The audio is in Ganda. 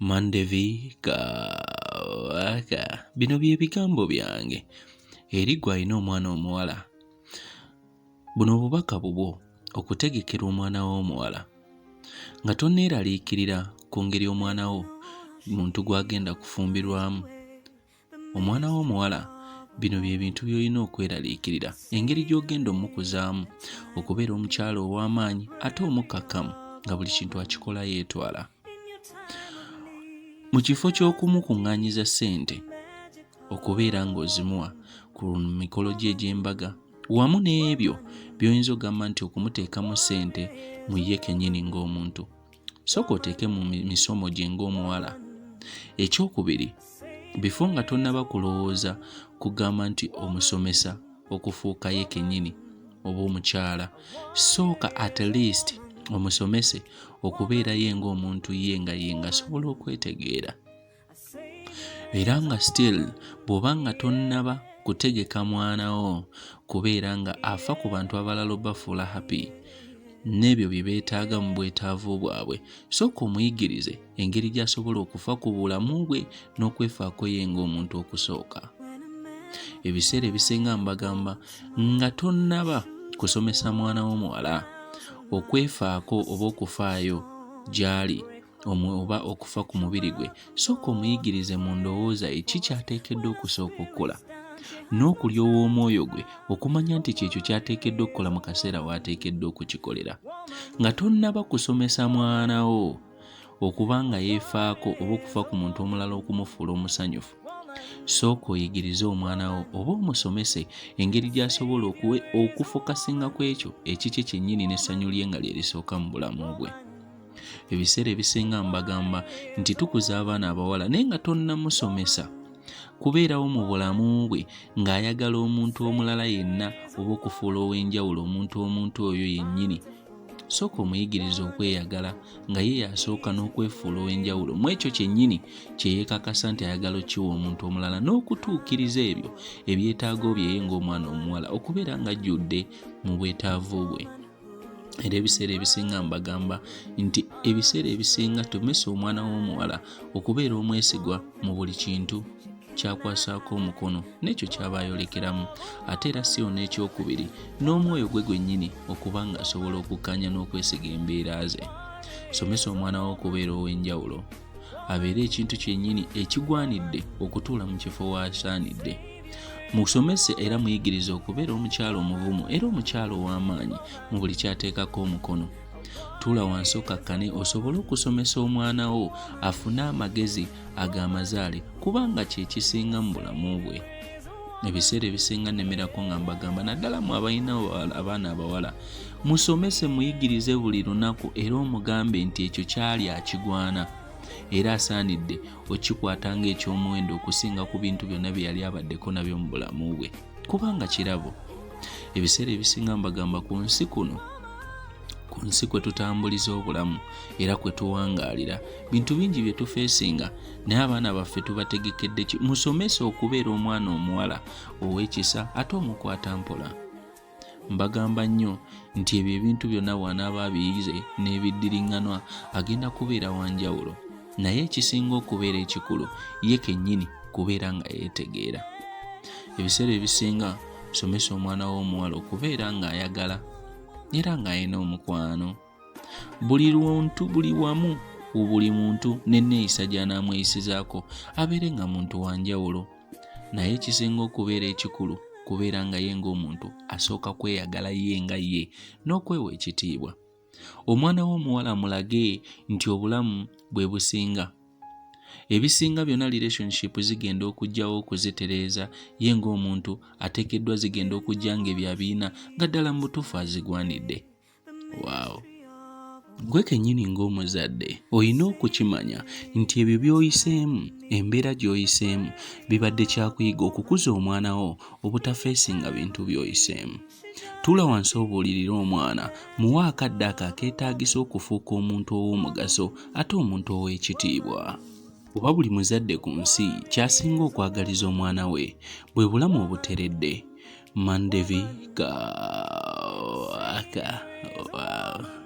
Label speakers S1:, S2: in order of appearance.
S1: Mandevi Kawaka. Bino bye bigambo byange eri gwe alina omwana omuwala. Buno obubaka bubwo okutegekera omwana wo omuwala nga tonneeraliikirira ku ngeri omwana wo muntu gw'agenda kufumbirwamu. Omwana wo omuwala bino bye bintu by'olina okweraliikirira, engeri gy'ogenda omukuzaamu okubeera omukyala ow'amaanyi ate omukkakkamu nga buli kintu akikola yeetwala. Mu kifo ky'okumukuŋŋaanyiza ssente okubeera ng'ozimuwa ku mikolo gye egy'embaga wamu n'ebyo by'oyinza ogamba nti okumuteekamu ssente mu ye kennyini ng'omuntu, sooka oteeke mu misomo gye ng'omuwala. Ekyokubiri, bifo nga tonnaba kulowooza kugamba nti omusomesa okufuuka ye kennyini oba omukyala, sooka at least omusomese okubeera ye ng'omuntu ye nga asobola okwetegeera. Era nga still bw'oba nga tonnaba kutegeka mwana wo kubeera nga afa ku bantu abalala obafuula happy n'ebyo bye beetaaga mu bwetaavu bwabwe, sooka omuyigirize engeri gy'asobola okufa ku bulamu bwe n'okwefaako ye ng'omuntu okusooka. Ebiseera ebisinga mbagamba nga tonnaba kusomesa mwana w'omuwala okwefaako oba okufaayo gy'ali oba okufa ku mubiri gwe, sooka omuyigirize mu ndowooza eki ky'ateekeddwa okusooka okukola, n'okulya ow'omwoyo gwe okumanya nti kyekyo ky'ateekeddwa okukola mu kaseera w'ateekeddwa okukikolera. Nga tonnaba kusomesa mwana wo okuba nga yeefaako oba okufa ku muntu omulala okumufuula omusanyufu, sooka oyigirize omwana wo oba omusomese engeri gy'asobola okufokasinga ku ekyo ekikye kyennyini n'essanyu lye nga lye lisooka mu bulamu bwe. Ebiseera ebisinga mbagamba nti tukuza abaana abawala naye nga tonnamusomesa kubeerawo mu bulamu bwe ng'ayagala omuntu omulala yenna oba okufuula ow'enjawulo omuntu oyo yennyini. Sooka omuyigiriza okweyagala nga ye yasooka n'okwefuula ow'enjawulo mu ekyo kyennyini kye yeekakasa nti ayagala okkiwa omuntu omulala, n'okutuukiriza ebyo ebyetaago bye ye ng'omwana omuwala okubeera ng'ajjudde mu bwetaavu bwe. Era ebiseera ebisinga mbagamba nti ebiseera ebisinga tumesa omwana w'omuwala okubeera omwesigwa mu buli kintu kyakwasaako omukono n'ekyo ky'aba ayolekeramu, ate era si yonna ekyokubiri n'omwoyo gwe gwennyini okuba nga asobola okukkaanya n'okwesiga embeera ze. Somesa omwana wo okubeera ow'enjawulo, abeere ekintu kyennyini ekigwanidde okutuula mu kifo w'asaanidde. Musomese era muyigirize okubeera omukyala omuvumu era omukyala ow'amaanyi mu buli kyateekako omukono. Tuula wansi okakkane osobole okusomesa omwana wo afune amagezi ag'amazaale kubanga kye kisinga mu bulamu bwe. Ebiseera ebisinga nnemerako nga mbagamba naddala mu abalina abaana abawala, musomese muyigirize buli lunaku era omugambe nti ekyo kyali akigwana era asaanidde okikwata ng'ekyomuwendo okusinga ku bintu byonna bye yali abaddeko nabyo mu bulamu bwe kubanga kirabo. Ebiseera ebisinga mbagamba ku nsi kwe tutambuliza obulamu era kwe tuwangaalira bintu bingi bye tufeesinga, naye abaana baffe tubategekedde ki? Musomese okubeera omwana omuwala ow'ekisa ate omukwata mpola. Mbagamba nnyo nti ebyo ebintu byonna bw'anaaba abiyize n'ebiddiriŋŋanwa agenda kubeera wanjawulo, naye ekisinga okubeera ekikulu ye kennyini kubeera nga yeetegeera. Ebiseera ebisinga somesa omwana w'omuwala okubeera ng'ayagala era ng'alina omukwano. Buli luntu buli wamu buli muntu n'enneeyisa gy'anaamweyisizaako abeere nga muntu wanjawulo, naye ekisinga okubeera ekikulu kubeera nga ye ng'omuntu asooka kweyagala ye nga ye n'okwewa ekitiibwa. Omwana w'omuwala mulage nti obulamu bwe businga. Ebisinga byonna relationship zigenda okujjawo okuzitereeza, ye ng'omuntu ateekeddwa zigenda okujja ng'ebyabiina nga ddala mu butuufu azigwanidde. Waawo! Gwe kennyini ng'omuzadde olina okukimanya nti ebyo by'oyiseemu, embeera gy'oyiseemu bibadde kyakuyiga okukuza omwana wo obutafeesinga bintu by'oyiseemu. Tuula wansi obuulirire omwana, muwe akadde akeetaagisa okufuuka omuntu ow'omugaso ate omuntu ow'ekitiibwa. Oba buli muzadde ku nsi ky'asinga okwagaliza omwana we bwe bulamu obuteredde. Mandevi Kawaka. Wow.